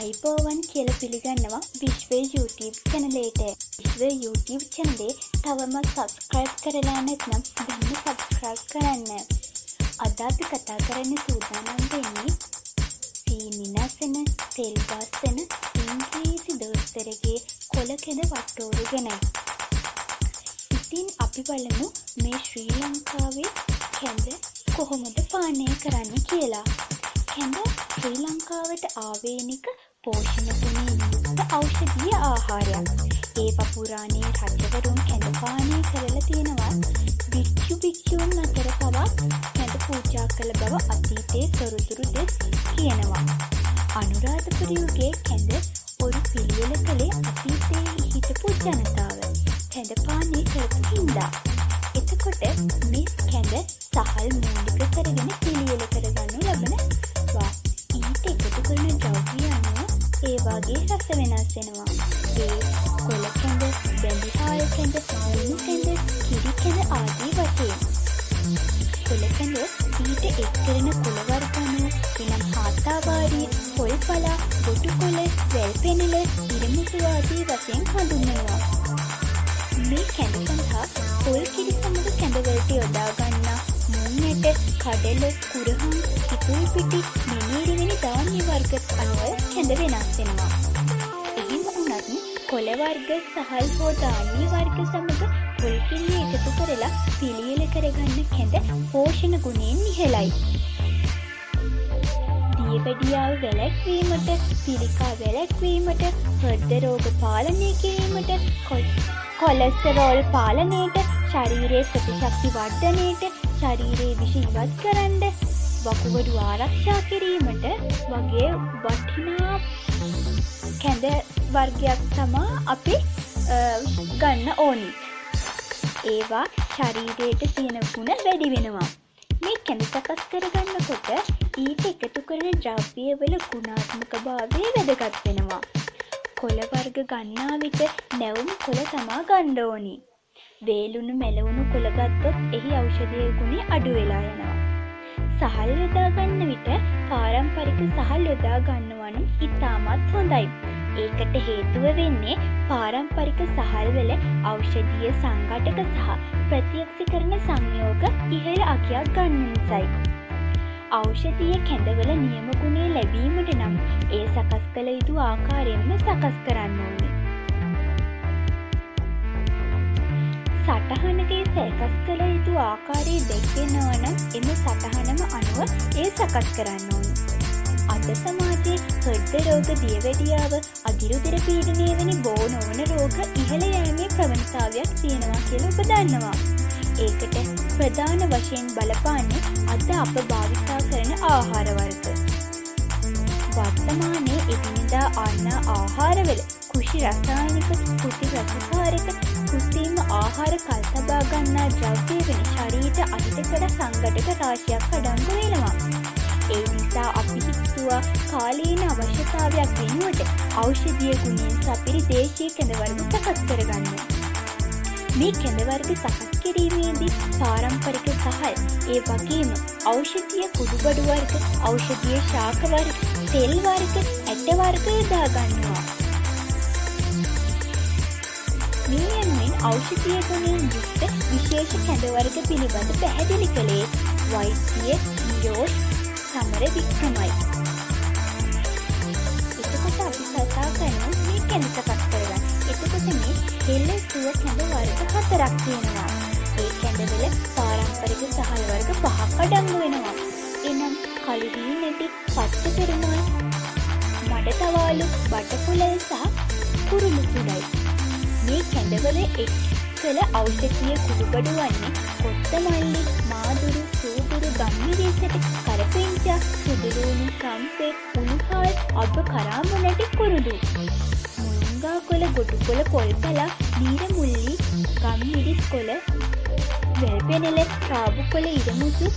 අයිබෝවන් කියලා පිළිගන්නවා විශ්වය YouTube චැනලයට. විශ්වය YouTube චැනලේ තවම සබ්ස්ක්‍රයිබ් කරලා නැත්නම් දැන්ම සබ්ස්ක්‍රයිබ් කරන්න. අද අපි කතා කරන්න සූදානම් වෙන්නේ සීනි නැසෙන, තෙල් බස්සන ඉංග්‍රීසි දොස්තරගේ කොළ කෙඳ වට්ටෝරු ගැනයි. ඉතින් අපි බලමු මේ ශ්‍රී ලංකාවේ කෙඳ කොහොමද පානය කරන්න කියලා. කෙඳ ශ්‍රී ලංකාවට ආවේනික පෝෂණ ගුණයෙන් යුක්ත ඖෂධීය ආහාරයක්. ඒවා පුරාණයේ රජවරුන් කෙඳ පානය කරලා තියෙනවා. භික්ෂුන් අතර පවා කෙඳ පූජා කළ බව අතීතයේ තොරතුරු දෙස් කියනවා. අනුරාධපුර යුගයේ කෙඳ ඔරු පිළියෙල කළේ අතීතයේ හිටපු ජනතාව කෙඳ පානය කරපු හින්දා. එතකොට මේ කෙඳ සහල් මූලික කරගෙන පිළියෙල කරගනු ලබනවා. ඊට එකතු කරන ද්‍රව්‍ය අනුව ඒ වගේ රස වෙනස් වෙනවා. ඒ කොළ කෙඳ, බැඳිහාල් කෙඳ, ලුණු කෙඳ, කිරි කෙඳ ආදී වශයෙන්. කොළ කෙඳ ඊට එක් කරන කොළ වර්ග අනුව එනම් හාතාවාරිය, පොල්පලා, ගොටුකොළ, වැල්පෙනල, ඉරමුසු ආදී වශයෙන් හඳුන්වනවා. මේ කෙඳ සඳහා පොල් කිරි සමග කෙඳවලට යොදා ගන්නා මුං ඇට, කඩල, කුරහන්, කිතුල් පිටි, මිනීරි වැනි ධාන්‍ය වර්ග අනුව කෙඳ වෙනස් වෙනවා. එහෙම වුණත් කොළ වර්ග, සහල් හෝ ධාන්‍ය වර්ග සමග පොල් කිරි එකතු කරලා පිළියෙල කරගන්න කෙඳ පෝෂණ ගුණයෙන් ඉහළයි. දියවැඩියාව වැළැක්වීමට, පිළිකා වැළැක්වීමට, හෘද රෝග පාලනය කිරීමට, කොලෙස්ටරෝල් පාලනයට, ශරීරයේ ප්‍රතිශක්ති වර්ධනයට, ශරීරයේ විෂ ඉවත් කරන්න, වකුගඩු ආරක්ෂා කිරීමට වගේ වටිනා කෙඳ වර්ගයක් තමා අපි ගන්න ඕනි. ඒවා ශරීරයට තියෙන ගුණ වැඩි වෙනවා. මේ කෙඳ සකස් කරගන්නකොට ඊට එකතු කරන ද්‍රව්‍යවල ගුණාත්මක භාවය වැදගත් වෙනවා. කොළ වර්ග ගන්නා විට නැවුම් කොළ තමා ගන්න ඕනි. වේලුණු මැලවුණු කොළ ගත්තොත් එහි ඖෂධීය ගුණය අඩු වෙලා යනවා. සහල් යොදා ගන්න විට පාරම්පරික සහල් යොදා ගන්නවා නම් ඉතාමත් හොඳයි. ඒකට හේතුව වෙන්නේ පාරම්පරික සහල්වල ඖෂධීය සංඝටක සහ ප්‍රතික්ෂේපකරණ සංයෝග ඉහළ අගයක් ගන්න නිසායි. ඖෂධීය කෙඳවල නියම ගුණය ලැබීමට නම් ඒ සකස් කළ යුතු ආකාරයෙන්ම සකස් කරන්න ඕනේ. සටහනකේ සකස් කළ යුතු ආකාරය දැක්වෙනවා නම් එම සටහනම අනුව ඒ සකස් කරන්න ඕනේ. අද සමාජයේ හෘද රෝග, දියවැඩියාව, අදිරුධිර පීඩනය වැනි බෝ නොවන රෝග ඉහළ යෑමේ ප්‍රවණතාවයක් තියෙනවා කියලා ඔබ දන්නවා. ඒකට ප්‍රධාන වශයෙන් බලපාන්නේ අද අප භාවිතා කරන ආහාර වර්ග. වර්තමානයේ එදිනෙදා අන්න ආහාරවල කෘෂි රසායනික, කෘෂි රසකාරක, කෘත්‍රිම ආහාර කල්තබා ගන්නා ද්‍රව්‍ය වෙන ශරීරයට අහිතකර සංඝටක රාශියක් අඩංගු වෙනවා. ඒ නිසා අපි හිතුවා කාලීන අවශ්‍යතාවයක් වෙනුවට ඖෂධීය ගුණයෙන් සපිරි දේශීය කෙඳ වර්ග සකස් කරගන්න. මේ කෙඳ වර්ග සකස් කිරීමේදී පාරම්පරික සහල්, ඒ වගේම ඖෂධීය කුඩුබඩු වර්ග, ඖෂධීය ශාක වර්ග, තෙල් වර්ග, ඇට වර්ග යොදා ගන්නවා. මේ යනුවෙන් ඖෂධීය ගුණයෙන් යුක්ත විශේෂ කෙඳ වර්ග පිළිබඳ පැහැදිලි කළේ වෛද්‍ය නිරෝෂ් සමර වික්‍රමයි. එතකොට අපි කතා කරමු මේ කෙඳ සකස් කරගන්න. එතකොට මේ හෙළ සුව කෙඳ වර්ග 4ක් තියෙනවා. ඒ කෙඳවල පාරම්පරික සහල් වර්ග 5ක් අඩංගු වෙනවා. එනම් කළු වී නැටි, පච්ච පෙරමුල්, මඩ තවාලු, බටකුලල් සහ කුරුළු සුළයි. මේ කෙඳවල එක් කළ ඖෂධීය කුඩුබඩු වන්නේ කොත්තමල්ලි, මාදුරු, සූදුරු, ගම්මිරිසට, කරපිංචා, සුදුලූණු, කම්පේ, උණුහාල්, අබ කරාඹ නැටි, කුරුළු, මුංගා කොළ, ගොටුකොළ, පොල්පලා, නීරමුල්ලි, ගම්මිරිස් කොළ, වැල්පෙනල, රාබු කොළ, ඉරමුසු,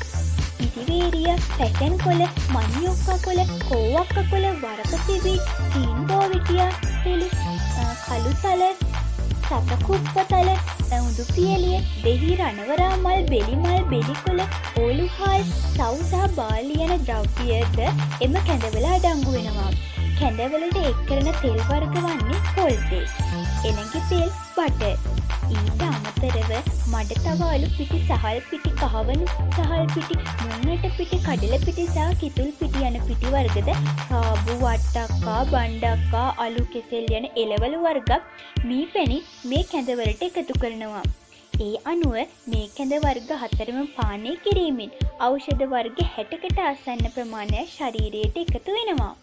ඉදිවේරිය, පැටන් කොළ, මණියොක්කා කොළ, කෝවක්ක කොළ, වරක තිබි, තීන්බෝවිටියා පෙළු, කළුතල, සතකුප්පතල, උඳු පියලිය, දෙහි රණවරා මල්, බෙලිමල්, බෙලිකොළ, ඕලුහාල්, සව් සහ බාලි යන ද්‍රව්‍යද එම කැඳවල අඩංගු වෙනවා. කැඳවලට එක් කරන තෙල් වර්ග වන්නේ පොල් තෙල්, එළඟි තෙල්, බටර්. ඊට අමතරව මඩ තවාලු පිටි, සහල් පිටි, කහවණු සහල් පිටි, මුංගට පිටි, කඩල පිටි සහ කිතුල් පිටි යන පිටි වර්ගද සාබු, වට්ටක්කා, බණ්ඩක්කා, අලු කෙසෙල් යන එළවලු වර්ග මී පැණි මේ කැඳවලට එකතු කරනවා. ඒ අනුව මේ කැඳ වර්ග 4ම පානය කිරීමෙන් ඖෂධ වර්ග 60කට ආසන්න ප්‍රමාණයක් ශරීරයට එකතු වෙනවා.